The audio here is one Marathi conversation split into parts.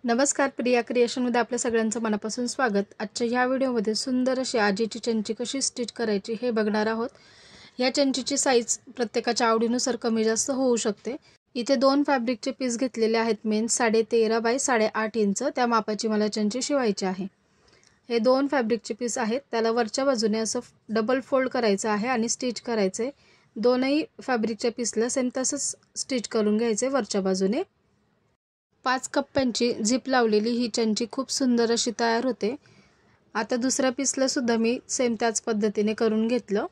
नमस्कार, प्रिया क्रिएशनमध्ये आपल्या सगळ्यांचं मनापासून स्वागत। आजच्या ह्या व्हिडिओमध्ये सुंदर अशी आजीची चंची कशी स्टिच करायची हे बघणार आहोत। या चंचीची साईज प्रत्येकाच्या आवडीनुसार कमी जास्त होऊ शकते। इथे दोन फॅब्रिकचे पीस घेतलेले आहेत मेन 13.5 बाय 8.5 इंच त्या मापाची मला चंची शिवायची आहे। हे दोन फॅब्रिकचे पीस आहेत, त्याला वरच्या बाजूने असं डबल फोल्ड करायचं आहे आणि स्टिच करायचे। दोनही फॅब्रिकच्या पीसला सेम तसंच स्टिच करून घ्यायचे वरच्या बाजूने। 5 कप्प्यांची झिप लावलेली ही चंची खूप सुंदर अशी तयार होते। आता दुसऱ्या पीसला सुद्धा मी सेम त्याच पद्धतीने करून घेतलं।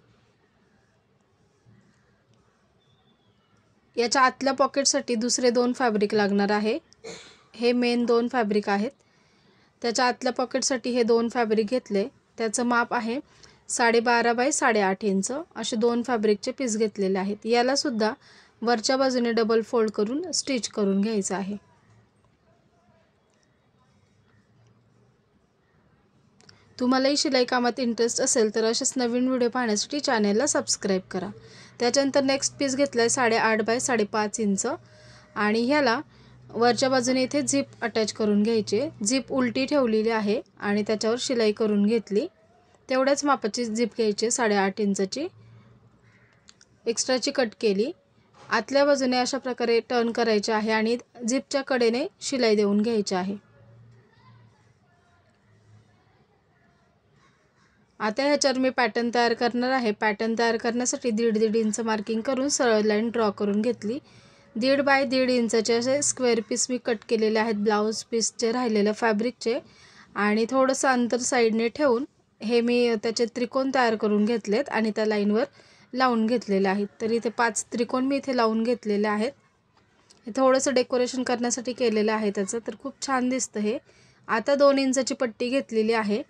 याच्या आतल्या पॉकेटसाठी दुसरे दोन फॅब्रिक लागणार आहे। हे मेन दोन फॅब्रिक आहेत, त्याच्या आतल्या पॉकेटसाठी हे दोन फॅब्रिक घेतले। त्याचं माप आहे 12.5 बाय 8.5 इंच असे दोन फॅब्रिकचे पीस घेतलेले आहेत। याला सुद्धा वरच्या बाजूने डबल फोल्ड करून स्टिच करून घ्यायचं आहे। तुम्हालाही शिलाई कामात इंटरेस्ट असेल तर असेच नवीन व्हिडिओ पाहण्यासाठी चॅनलला सबस्क्राइब करा। त्याच्यानंतर नेक्स्ट पीस घेतलाय 8.5 बाय 5.5 इंच आणि ह्याला वरच्या बाजूने इथे झिप अटॅच करून घ्यायची। झिप उलटी ठेवलेली आहे आणि त्याच्यावर शिलाई करून घेतली। तेवढ्याच मापाची झिप घ्यायची 8.5 इंचची, एक्स्ट्राची कट केली। आतल्या बाजूने अशा प्रकारे टर्न करायचे आहे आणि झिपच्या कडेने शिलाई देऊन घ्यायची आहे। आता ह्याच्यावर मी पॅटर्न तयार करणार आहे। पॅटर्न तयार करण्यासाठी 1.5 इंच मार्किंग करून सरळ लाईन ड्रॉ करून घेतली। 1.5 बाय 1.5 इंचचे असे स्क्वेअर पीस मी कट केलेले आहेत ब्लाउज पीसचे राहिलेले फॅब्रिकचे आणि थोडंसं अंतर साईडने ठेवून हे मी त्याचे त्रिकोण तयार करून घेतलेत आणि त्या लाईनवर लावून घेतलेले आहेत। तर इथे 5 त्रिकोण मी इथे लावून घेतलेले आहेत। हे थोडंसं डेकोरेशन करण्यासाठी केलेलं आहे त्याचं, तर खूप छान दिसतं हे। आता 2 इंचची पट्टी घेतलेली आहे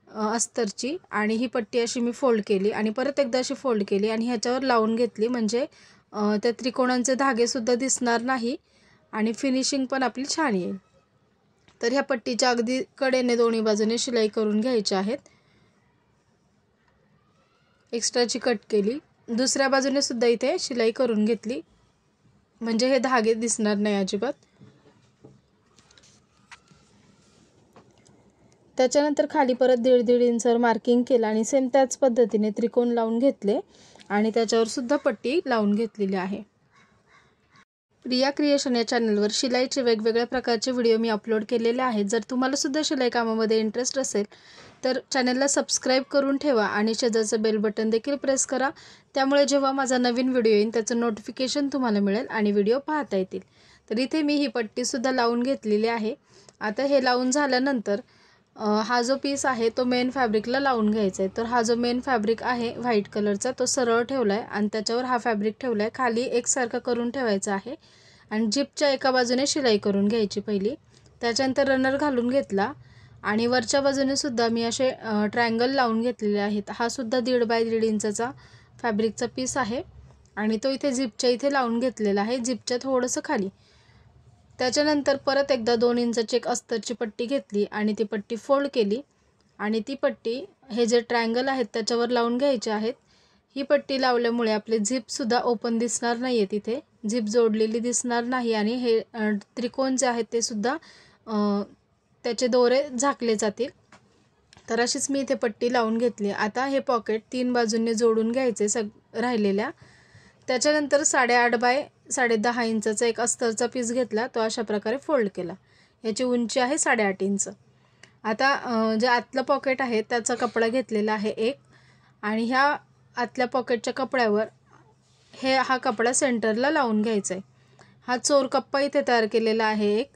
अस्तरची आणि ही पट्टी अशी मी फोल्ड केली आणि परत एकदा अशी फोल्ड केली आणि ह्याच्यावर लावून घेतली, म्हणजे त्या त्रिकोणांचे धागे सुद्धा दिसणार नाही आणि फिनिशिंग पण आपली छान येईल। तर ह्या पट्टीच्या अगदी कडेने दोन्ही बाजूने शिलाई करून घ्यायची आहेत। एक्स्ट्राची कट केली, दुसऱ्या बाजूने सुद्धा इथे शिलाई करून घेतली, म्हणजे हे धागे दिसणार नाही अजिबात। त्याच्यानंतर खाली परत 1.5 इंचवर मार्किंग केलं आणि सेम त्याच पद्धतीने त्रिकोण लावून घेतले आणि त्याच्यावर सुद्धा पट्टी लावून घेतलेली आहे। प्रिया क्रिएशन या चॅनलवर शिलाईचे वेगवेगळ्या प्रकारचे व्हिडिओ मी अपलोड केलेले आहेत। जर तुम्हाला सुद्धा शिलाई कामामध्ये इंटरेस्ट असेल तर चॅनलला सबस्क्राइब करून ठेवा आणि शेजारचं बेल बटन देखील प्रेस करा, त्यामुळे जेव्हा माझा नवीन व्हिडिओ येईल त्याचं नोटिफिकेशन तुम्हाला मिळेल आणि व्हिडिओ पाहता येतील। तर इथे मी ही पट्टी सुद्धा लावून घेतलेली आहे। आता हे लावून झाल्यानंतर हा जो पीस आहे तो मेन फॅब्रिकला लावून घ्यायचा आहे। तर हा जो मेन फॅब्रिक आहे व्हाईट कलरचा तो सरळ ठेवला आहे आणि त्याच्यावर हा फॅब्रिक ठेवला आहे। खाली एकसारखा करून ठेवायचा आहे आणि जिपच्या एका बाजूने शिलाई करून घ्यायची पहिली। त्याच्यानंतर रनर घालून घेतला आणि वरच्या बाजूने सुद्धा मी असे ट्रायंगल लावून घेतलेले आहेत। हा सुद्धा 1.5 बाय 1.5 इंचचा फॅब्रिकचा पीस आहे आणि तो इथे जिपच्या इथे लावून घेतलेला आहे, जिपच्या थोडंसं खाली। त्याच्यानंतर परत एकदा 2 इंचची एक अस्तरची पट्टी घेतली आणि ती पट्टी फोल्ड केली आणि ती पट्टी हे जे ट्रायंगल आहेत त्याच्यावर लावून घ्यायचे आहेत। ही पट्टी लावल्यामुळे आपले झिप सुद्धा ओपन दिसणार नाहीये, तिथे झिप जोडलेली दिसणार नाही आणि हे त्रिकोण जे आहेत ते सुद्धा त्याचे दोरे झाकले जातील। तर अशीच मी इथे पट्टी लावून घेतली। आता हे पॉकेट 3 बाजूंनी जोडून घ्यायचे राहिलेल्या। त्याच्यानंतर 8.5 बाय 10.5 इंचचा एक अस्तरचा पीस घेतला, तो अशा प्रकारे फोल्ड केला। याची उंची आहे 8.5 इंच। आता जे आतलं पॉकेट आहे त्याचा कपडा घेतलेला आहे एक आणि ह्या आतल्या पॉकेटच्या कपड्यावर हा कपडा सेंटरला लावून घ्यायचा आहे। हा चोर कप्पा इथे तयार केलेला आहे एक।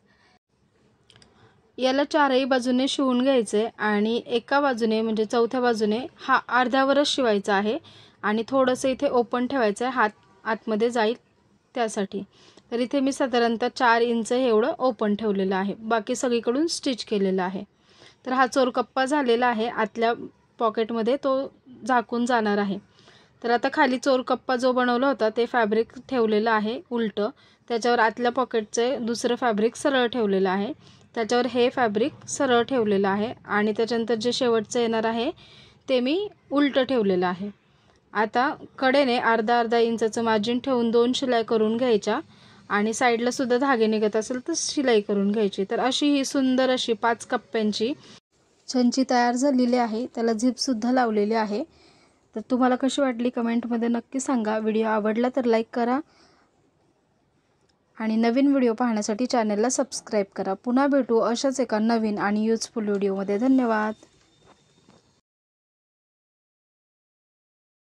याला चारही बाजूने शिवून घ्यायचे आणि एका बाजूने म्हणजे चौथ्या बाजूने हा अर्ध्यावरच शिवायचा आहे आणि थोडंसं इथे ओपन ठेवायचं आहे, हात आतमध्ये जाईल त्यासाठी। तर इथे मी साधारणतः 4 इंच एवढं ओपन ठेवलेलं आहे, बाकी सगळीकडून स्टिच केलेलं आहे। तर हा चोर कप्पा झालेला आहे, आतल्या पॉकेटमध्ये तो झाकून जाणार आहे। तर आता खाली चोर कप्पा जो बनवला होता ते फॅब्रिक ठेवलेलं आहे उलटं, त्याच्यावर आतल्या पॉकेटचे दुसरं फॅब्रिक सरळ ठेवलेलं आहे, त्याच्यावर हे फॅब्रिक सरळ ठेवलेलं आहे आणि त्याच्यानंतर जे शेवटचं येणार आहे ते मी उलटं ठेवलेलं आहे। आता कडेने अर्धा इंचाचं मार्जिन ठेवून 2 शिलाई करून घ्यायच्या आणि साईडला सुद्धा धागे निघत असेल तर शिलाई करून घ्यायची। तर अशी ही सुंदर अशी 5 कप्प्यांची छंची तयार झालेली आहे। त्याला झिप सुद्धा लावलेली आहे। तर तुम्हाला कशी वाटली कमेंटमध्ये नक्की सांगा। व्हिडिओ आवडला तर लाईक करा आणि नवीन व्हिडिओ पाहण्यासाठी चॅनलला सबस्क्राईब करा। पुन्हा भेटू अशाच एका नवीन आणि यूजफुल व्हिडिओमध्ये। धन्यवाद।